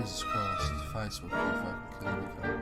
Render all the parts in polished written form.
Jesus Christ, Facebook fucking killing me, girl.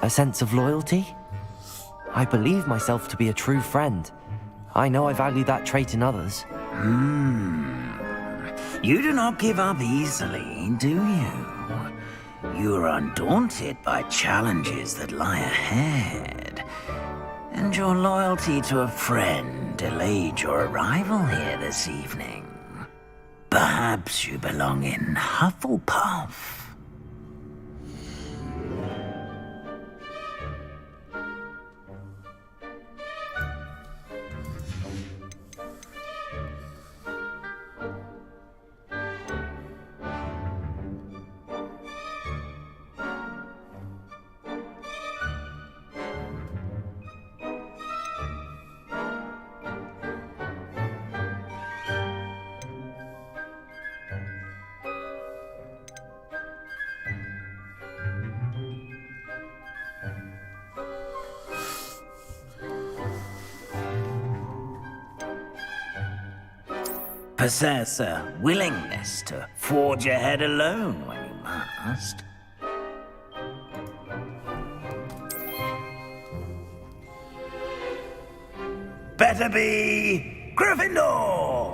A sense of loyalty? I believe myself to be a true friend. I know I value that trait in others. You do not give up easily, do you? You are undaunted by challenges that lie ahead. And your loyalty to a friend delayed your arrival here this evening. Perhaps you belong in Hufflepuff. Possess a willingness to forge ahead alone when you must. Better be Gryffindor!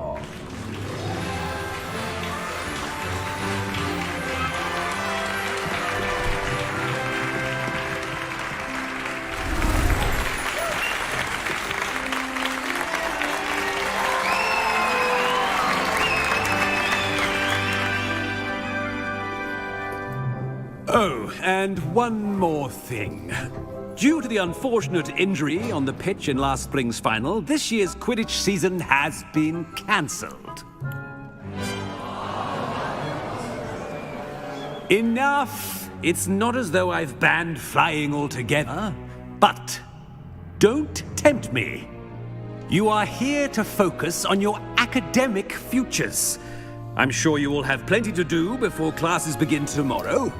Oh, and one more thing. Due to the unfortunate injury on the pitch in last spring's final, this year's Quidditch season has been cancelled. Enough! It's not as though I've banned flying altogether, but don't tempt me. You are here to focus on your academic futures. I'm sure you will have plenty to do before classes begin tomorrow.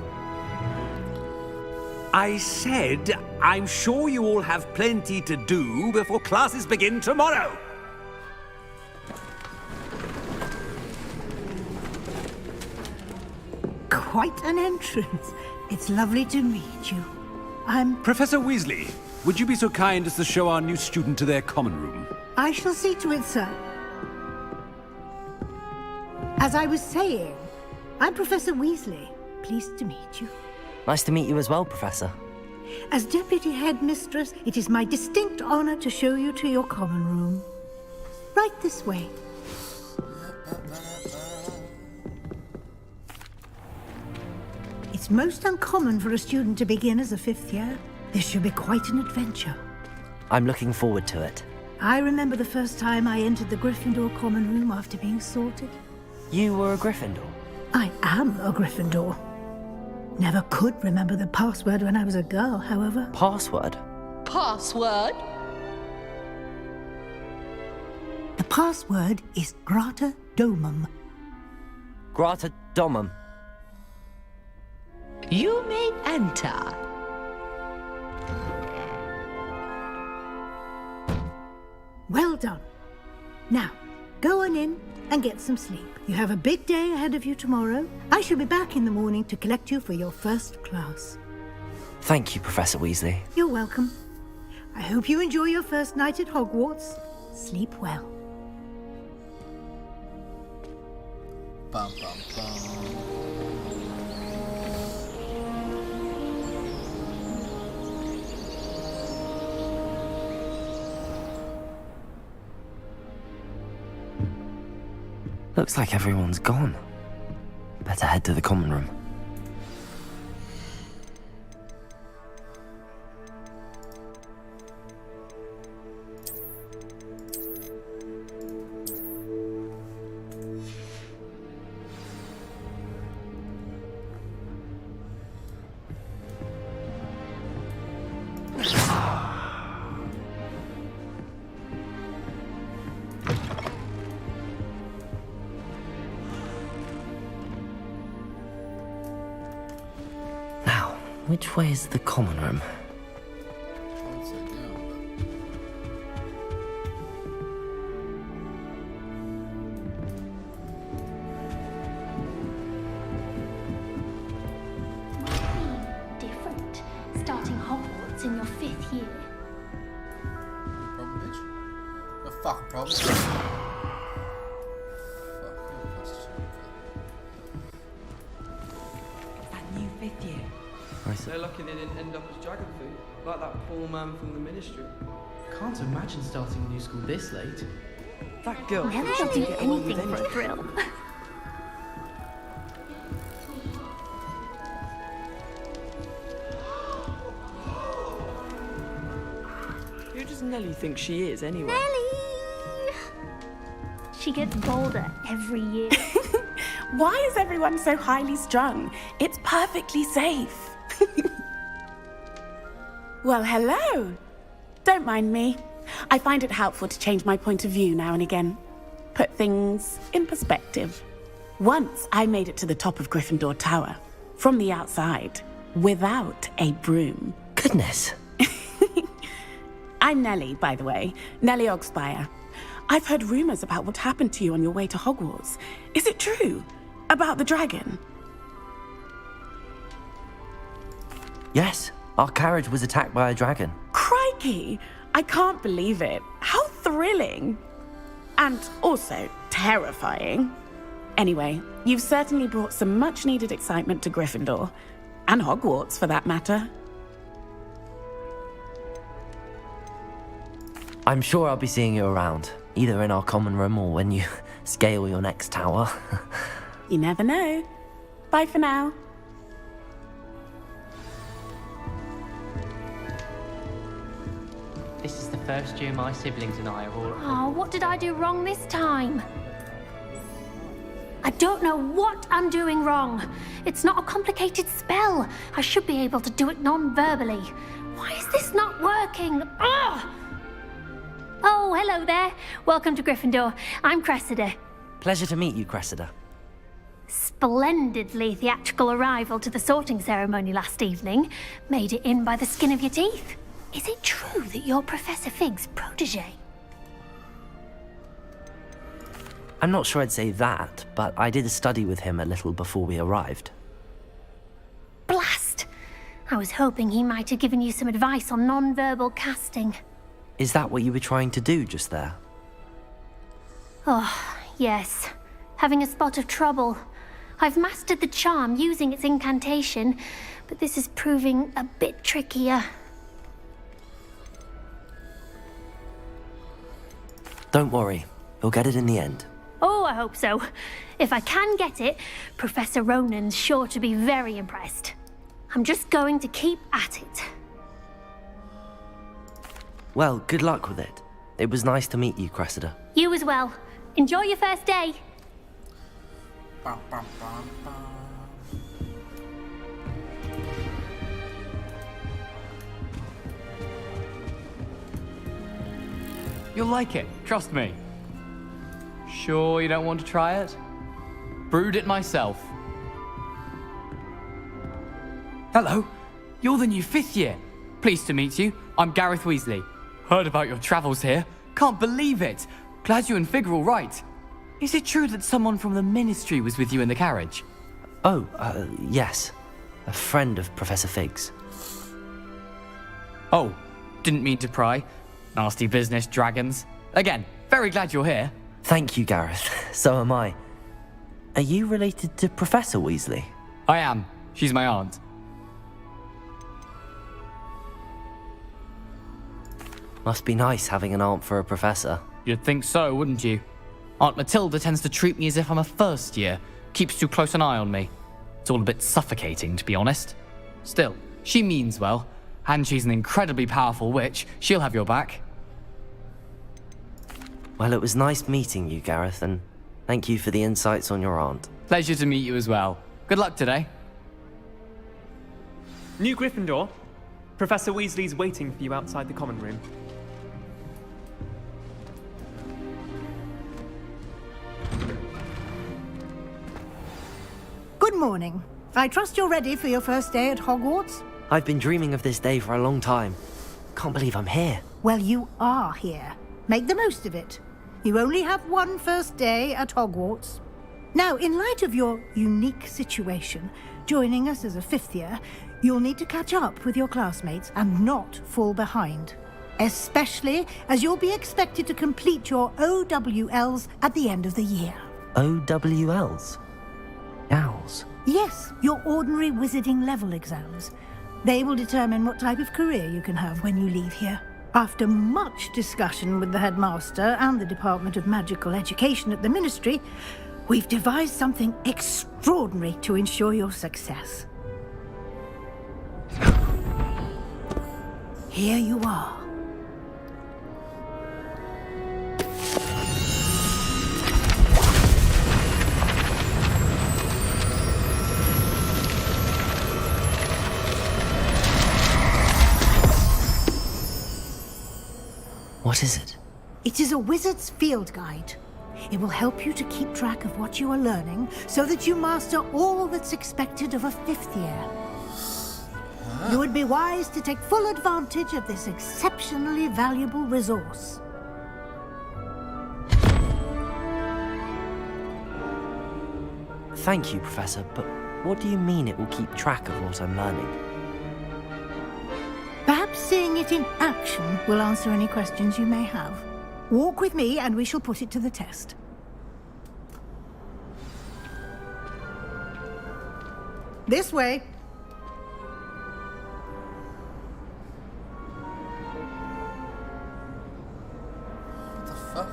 I said, I'm sure you all have plenty to do before classes begin tomorrow. quite an entrance. It's lovely to meet you. Professor Weasley, would you be so kind as to show our new student to their common room? I shall see to it, sir. As I was saying, I'm Professor Weasley. Pleased to meet you. Nice to meet you as well, Professor. As Deputy Headmistress, it is my distinct honor to show you to your common room. Right this way. It's most uncommon for a student to begin as a fifth year. This should be quite an adventure. I'm looking forward to it. I remember the first time I entered the Gryffindor common room after being sorted. You were a Gryffindor? I am a Gryffindor. Never could remember the password when I was a girl, however. Password? Password? The password is Grata Domum. Grata Domum. You may enter. Well done. Now, go on in and get some sleep. You have a big day ahead of you tomorrow. I shall be back in the morning to collect you for your first class. Thank you, Professor Weasley. You're welcome. I hope you enjoy your first night at Hogwarts. Sleep well. Bum, bum, bum. Looks like everyone's gone. Better head to the common room. Which way is the common room? Upside down, Different. Starting Hogwarts in your 5th year. problem, bitch. No fucking problem. Fuck That new 5th year. They're lucky they didn't end up as dragon food, like that poor man from the ministry. Can't imagine starting a new school this late. That girl. Never will do anything for a thrill. Who does Nellie think she is, anyway? Nellie! She gets bolder every year. Why is everyone so highly strung? It's perfectly safe. Well, hello. Don't mind me. I find it helpful to change my point of view now and again. Put things in perspective. Once I made it to the top of Gryffindor Tower, from the outside, without a broom. Goodness. I'm Nellie, by the way. Nellie Ogspire. I've heard rumors about what happened to you on your way to Hogwarts. Is it true? About the dragon? Yes, our carriage was attacked by a dragon. Crikey! I can't believe it. How thrilling! And also terrifying. Anyway, you've certainly brought some much-needed excitement to Gryffindor. And Hogwarts, for that matter. I'm sure I'll be seeing you around, either in our common room or when you scale your next tower. You never know. Bye for now. This is the first year my siblings and I are all... Oh, what did I do wrong this time? I don't know what I'm doing wrong. It's not a complicated spell. I should be able to do it non-verbally. Why is this not working? Ugh! Oh, hello there. Welcome to Gryffindor. I'm Cressida. Pleasure to meet you, Cressida. Splendidly theatrical arrival to the sorting ceremony last evening. Made it in by the skin of your teeth. Is it true that you're Professor Fig's protege? I'm not sure I'd say that, but I did study with him a little before we arrived. I was hoping he might have given you some advice on non-verbal casting. Is that what you were trying to do just there? Oh, yes. Having a spot of trouble. I've mastered the charm using its incantation, but this is proving a bit trickier. Don't worry, you'll get it in the end. Oh, I hope so. If I can get it, Professor Ronan's sure to be very impressed. I'm just going to keep at it. Well, good luck with it. It was nice to meet you, Cressida. You as well. Enjoy your first day. Bum, bum, bum, bum. You'll like it, trust me. Sure you don't want to try it? Brewed it myself. Hello, you're the new 5th year. Pleased to meet you. I'm Gareth Weasley. Heard about your travels here. Can't believe it. Glad you and Fig are all right. Is it true that someone from the Ministry was with you in the carriage? Oh, yes. A friend of Professor Fig's. Oh, didn't mean to pry. Nasty business, dragons. Again, very glad you're here. Thank you, Gareth. So am I. Are you related to Professor Weasley? I am. She's my aunt. Must be nice having an aunt for a professor. You'd think so, wouldn't you? Aunt Matilda tends to treat me as if I'm a first year. Keeps too close an eye on me. It's all a bit suffocating, to be honest. Still, she means well. And she's an incredibly powerful witch. She'll have your back. Well, it was nice meeting you, Gareth, and thank you for the insights on your aunt. Pleasure to meet you as well. Good luck today. New Gryffindor. Professor Weasley's waiting for you outside the common room. Good morning. I trust you're ready for your first day at Hogwarts? I've been dreaming of this day for a long time. Can't believe I'm here. Well, you are here. Make the most of it. You only have one first day at Hogwarts. Now, in light of your unique situation, joining us as a 5th year, you'll need to catch up with your classmates and not fall behind. Especially as you'll be expected to complete your OWLs at the end of the year. OWLs? Owls? Yes, your ordinary wizarding level exams. They will determine what type of career you can have when you leave here. After much discussion with the headmaster and the Department of Magical Education at the Ministry, we've devised something extraordinary to ensure your success. Here you are. What is it? It is a wizard's field guide. It will help you to keep track of what you are learning so that you master all that's expected of a 5th year. You would be wise to take full advantage of this exceptionally valuable resource. Thank you, Professor, but what do you mean it will keep track of what I'm learning? Perhaps seeing it in action will answer any questions you may have. Walk with me and we shall put it to the test. This way. What the fuck?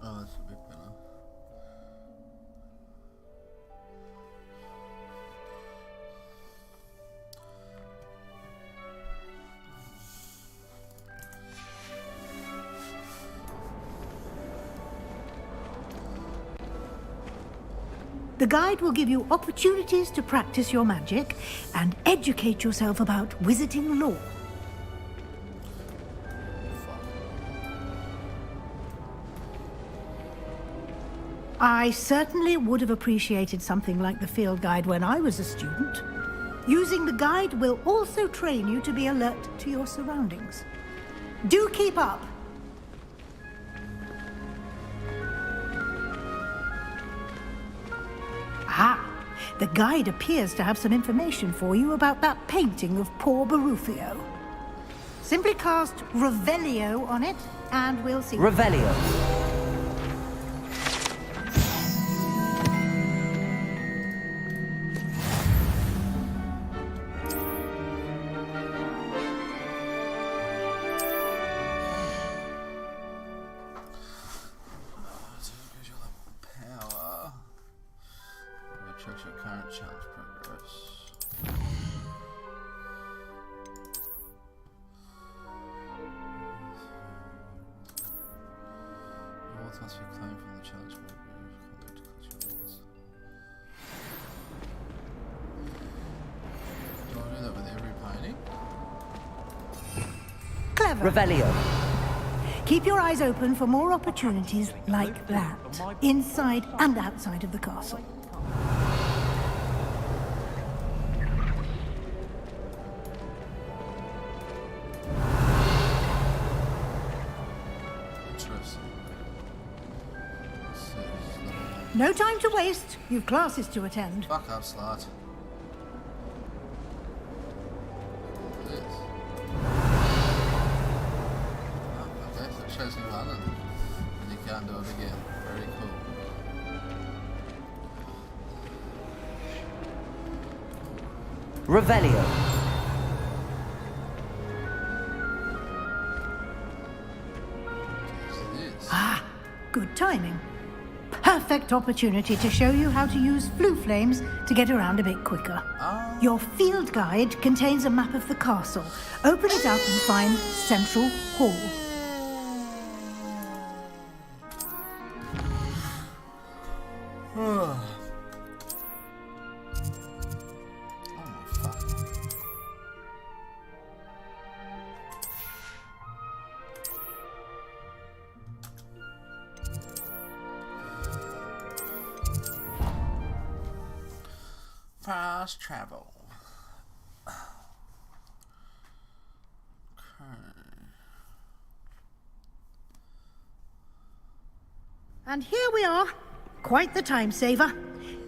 Oh, that's a bit better. The guide will give you opportunities to practice your magic and educate yourself about wizarding lore. I certainly would have appreciated something like the field guide when I was a student. Using the guide will also train you to be alert to your surroundings. Do keep up. Ah, the guide appears to have some information for you about that painting of poor Barufio. Simply cast Revelio on it, and we'll see. Revelio. Power. Check your current challenge progress. Rewards must be claimed from the challenge mode. Contact to collect rewards. Do I do that with every painting? Clever. Revelio. Keep your eyes open for more opportunities like that, inside and outside of the castle. Interesting. No time to waste. You've classes to attend. Fuck up, slut. This. Oh, okay, so it shows you one and you can't do it again. Very cool. Revelio. Ah, good timing. Perfect opportunity to show you how to use flue flames to get around a bit quicker. Your field guide contains a map of the castle. Open it up and find Central Hall. Fast travel. And here we are. Quite the time saver.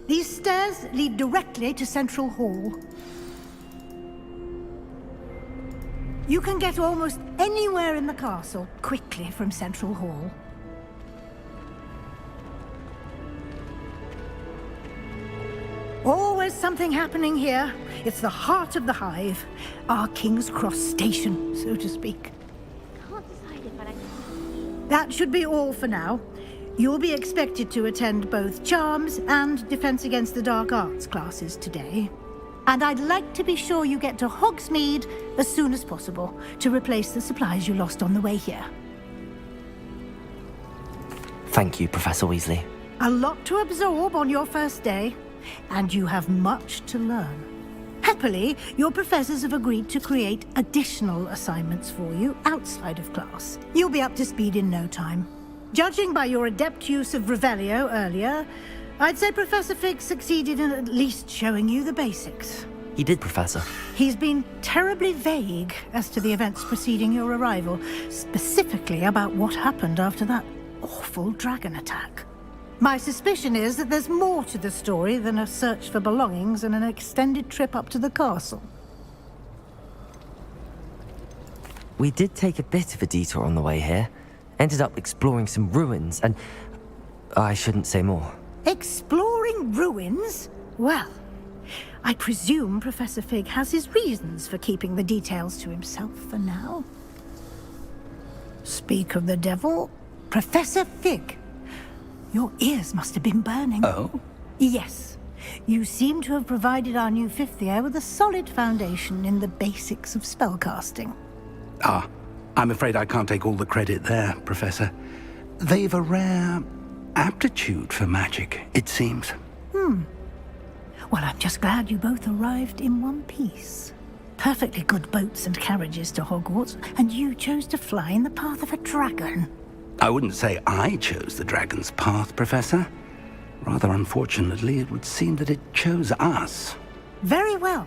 These stairs lead directly to Central Hall. You can get almost anywhere in the castle quickly from Central Hall. Always something happening here. It's the heart of the hive. Our King's Cross station, so to speak. That should be all for now. You'll be expected to attend both Charms and Defense Against the Dark Arts classes today. And I'd like to be sure you get to Hogsmeade as soon as possible to replace the supplies you lost on the way here. Thank you, Professor Weasley. A lot to absorb on your first day, and you have much to learn. Happily, your professors have agreed to create additional assignments for you outside of class. You'll be up to speed in no time. Judging by your adept use of Revelio earlier, I'd say Professor Fig succeeded in at least showing you the basics. He did, Professor. He's been terribly vague as to the events preceding your arrival, specifically about what happened after that awful dragon attack. My suspicion is that there's more to the story than a search for belongings and an extended trip up to the castle. We did take a bit of a detour on the way here. Ended up exploring some ruins, and I shouldn't say more. Exploring ruins? Well, I presume Professor Fig has his reasons for keeping the details to himself for now. Speak of the devil, Professor Fig. Your ears must have been burning. Oh? Yes. You seem to have provided our new fifth year with a solid foundation in the basics of spellcasting. Ah, I'm afraid I can't take all the credit there, Professor. They've a rare aptitude for magic, it seems. Well, I'm just glad you both arrived in one piece. Perfectly good boats and carriages to Hogwarts, and you chose to fly in the path of a dragon. I wouldn't say I chose the dragon's path, Professor. Rather unfortunately, it would seem that it chose us. Very well.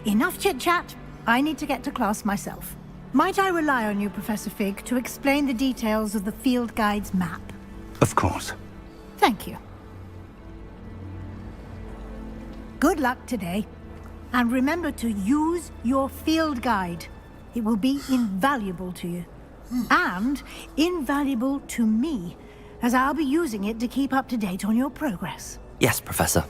Enough chit-chat. I need to get to class myself. Might I rely on you, Professor Fig, to explain the details of the field guide's map? Of course. Thank you. Good luck today. And remember to use your field guide. It will be invaluable to you. And invaluable to me, as I'll be using it to keep up to date on your progress. Yes, Professor.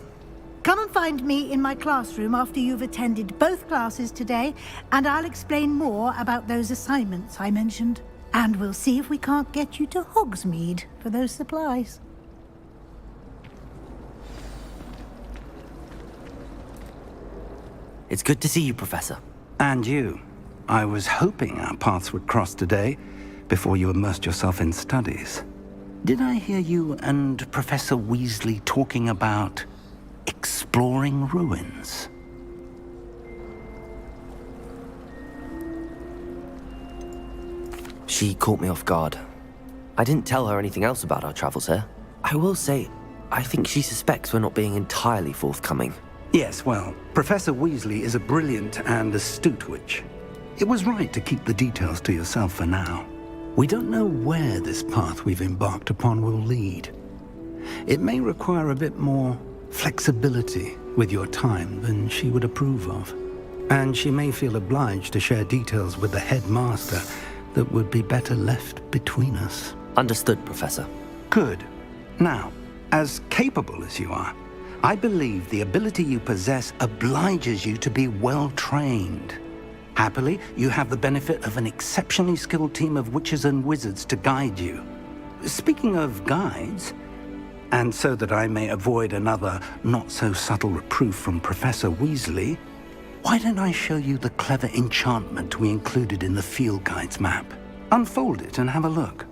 Come and find me in my classroom after you've attended both classes today, and I'll explain more about those assignments I mentioned. And we'll see if we can't get you to Hogsmeade for those supplies. It's good to see you, Professor. And you. I was hoping our paths would cross today, before you immersed yourself in studies. Did I hear you and Professor Weasley talking about exploring ruins? She caught me off guard. I didn't tell her anything else about our travels here. I will say, I think she suspects we're not being entirely forthcoming. Yes, well, Professor Weasley is a brilliant and astute witch. It was right to keep the details to yourself for now. We don't know where this path we've embarked upon will lead. It may require a bit more flexibility with your time than she would approve of. And she may feel obliged to share details with the headmaster that would be better left between us. Understood, Professor. Good. Now, as capable as you are, I believe the ability you possess obliges you to be well trained. Happily, you have the benefit of an exceptionally skilled team of witches and wizards to guide you. Speaking of guides, and so that I may avoid another not-so-subtle reproof from Professor Weasley, why don't I show you the clever enchantment we included in the field guide's map? Unfold it and have a look.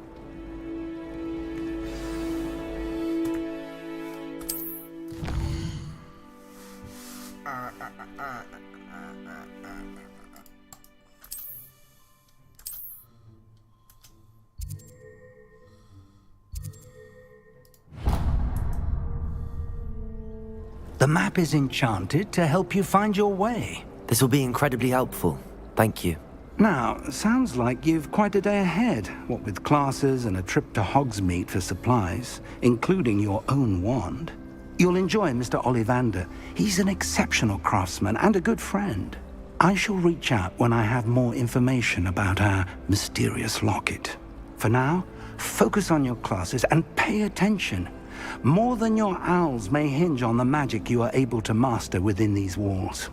The map is enchanted to help you find your way. This will be incredibly helpful. Thank you. Now, sounds like you've quite a day ahead, what with classes and a trip to Hogsmeade for supplies, including your own wand. You'll enjoy Mr. Ollivander. He's an exceptional craftsman and a good friend. I shall reach out when I have more information about our mysterious locket. For now, focus on your classes and pay attention. More than your owls may hinge on the magic you are able to master within these walls.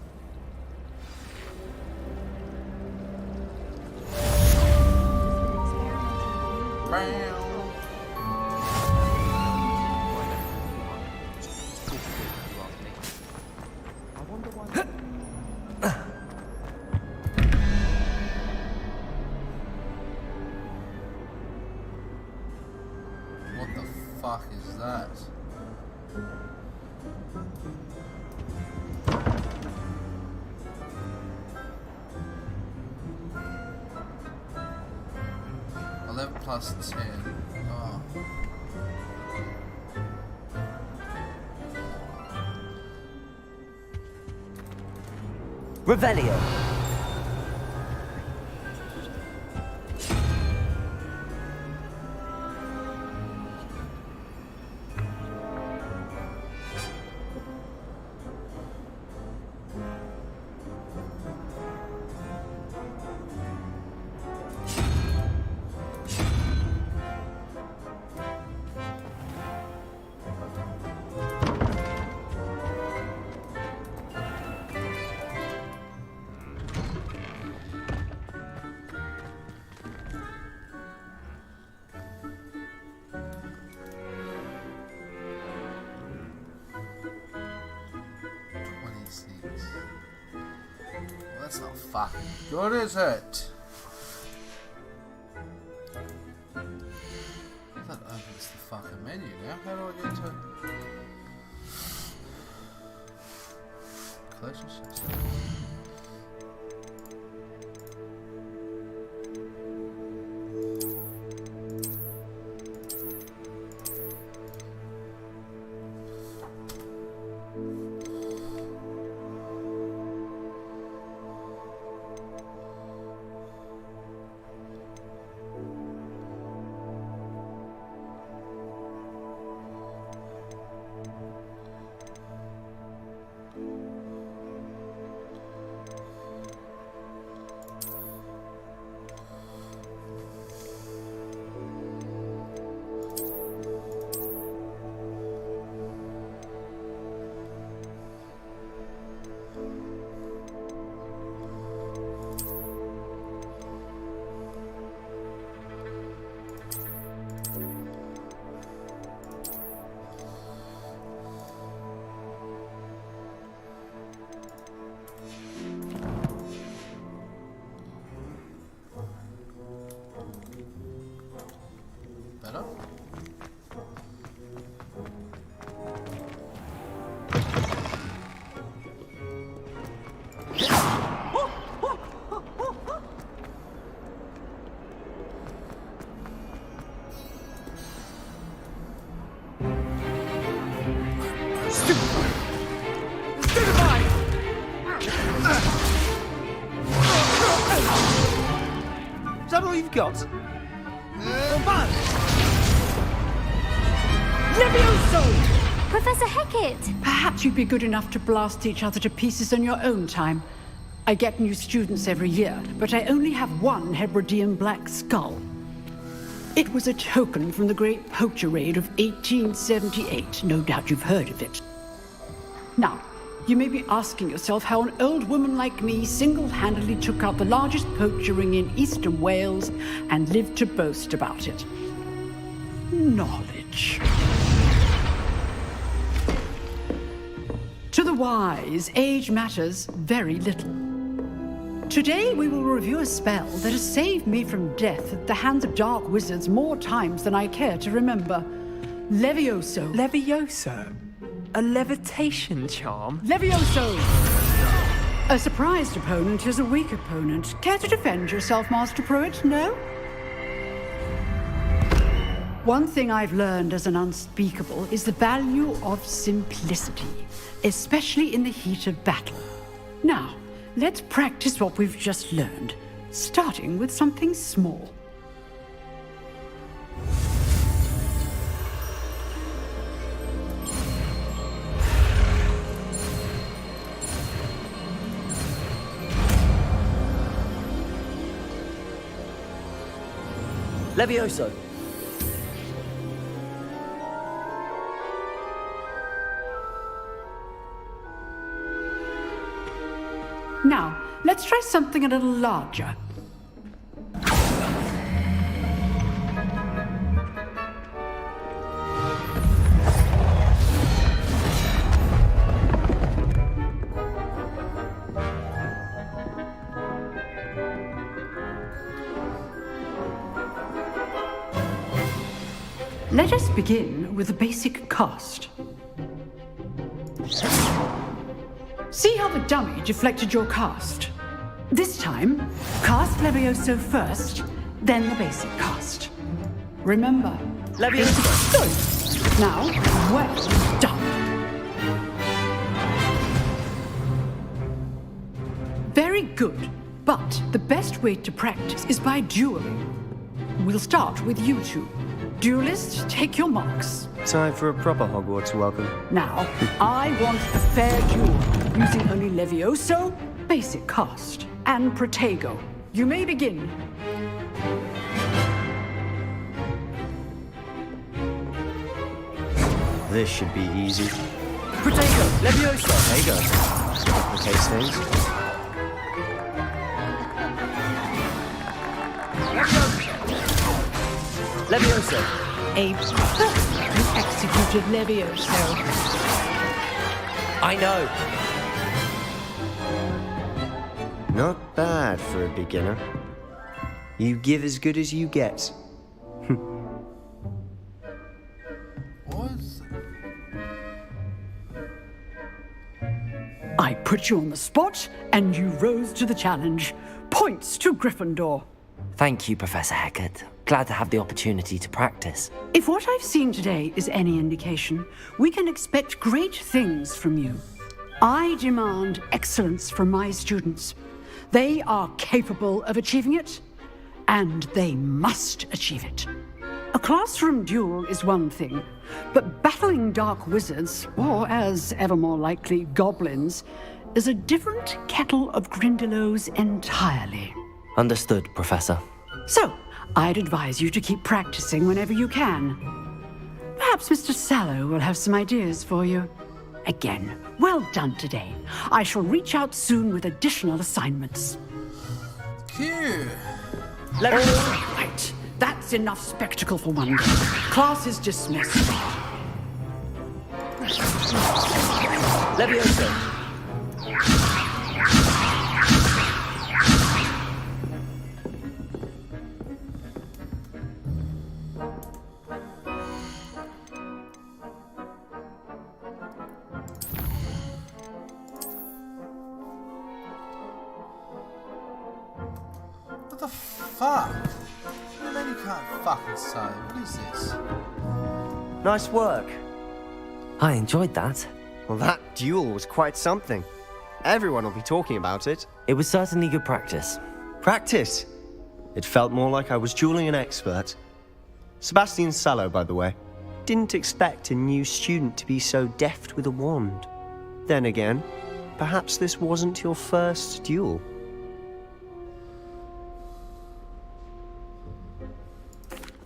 What the fuck is that? +10. Oh. Revelio. That's not fucking good, is it? That opens the fucking menu now. How do I get to relationships? that all you've got? Levioso! Professor Hecat! Perhaps you'd be good enough to blast each other to pieces on your own time. I get new students every year, but I only have one Hebridean black skull. It was a token from the Great Poacher Raid of 1878. No doubt you've heard of it. Now, you may be asking yourself how an old woman like me single-handedly took out the largest poacher ring in eastern Wales and lived to boast about it. Knowledge. To the wise, age matters very little. Today we will review a spell that has saved me from death at the hands of dark wizards more times than I care to remember. Levioso. Levioso? A levitation charm? Levioso! A surprised opponent is a weak opponent. Care to defend yourself, Master Pruitt? No? One thing I've learned as an unspeakable is the value of simplicity, especially in the heat of battle. Now, let's practice what we've just learned, starting with something small. Levioso. Now, let's try something a little larger. Let us begin with a basic cast. See how the dummy deflected your cast? This time, cast Levioso first, then the basic cast. Remember, Levioso! Good. Now, well done. Very good, but the best way to practice is by dueling. We'll start with you two. Duelists, take your marks. Time for a proper Hogwarts welcome. Now, I want a fair duel, using only Levioso, basic cast, and Protego. You may begin. This should be easy. Protego! Levioso! There you go. Complicates things. Levioso! A perfectly executed Levioso. I know! Not bad for a beginner. You give as good as you get. I put you on the spot, and you rose to the challenge. Points to Gryffindor. Thank you, Professor Hecat. Glad to have the opportunity to practice. If what I've seen today is any indication, we can expect great things from you. I demand excellence from my students. They are capable of achieving it, and they must achieve it. A classroom duel is one thing, but battling dark wizards, or as ever more likely, goblins, is a different kettle of Grindylows entirely. Understood, Professor. So, I'd advise you to keep practicing whenever you can. Perhaps Mr. Sallow will have some ideas for you. Again, well done today. I shall reach out soon with additional assignments. Cute. All right, that's enough spectacle for one day. Class is dismissed. Levioso! What the fuck? What do you mean you can't fucking say? What is this? Nice work. I enjoyed that. Well, that duel was quite something. Everyone will be talking about it. It was certainly good practice. Practice? It felt more like I was dueling an expert. Sebastian Sallow, by the way. Didn't expect a new student to be so deft with a wand. Then again, perhaps this wasn't your first duel.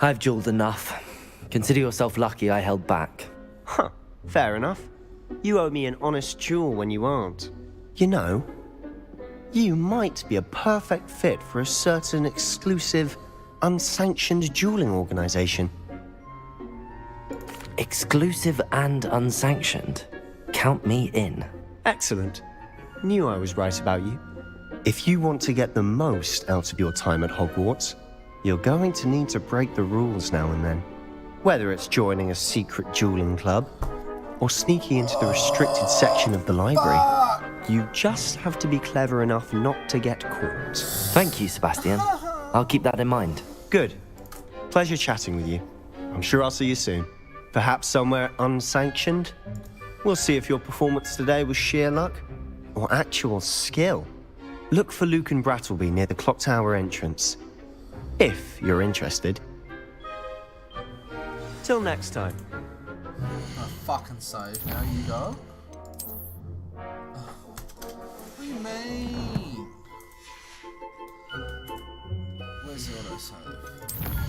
I've dueled enough. Consider yourself lucky I held back. Huh, fair enough. You owe me an honest duel when you aren't. You know, you might be a perfect fit for a certain exclusive, unsanctioned dueling organization. Exclusive and unsanctioned? Count me in. Excellent. Knew I was right about you. If you want to get the most out of your time at Hogwarts, you're going to need to break the rules now and then. Whether it's joining a secret dueling club, or sneaking into the restricted section of the library, you just have to be clever enough not to get caught. Thank you, Sebastian. I'll keep that in mind. Good. Pleasure chatting with you. I'm sure I'll see you soon. Perhaps somewhere unsanctioned? We'll see if your performance today was sheer luck or actual skill. Look for Luke and Brattleby near the clock tower entrance. If you're interested. Till next time. Fucking save now, you go. What do you mean? Where's the auto save?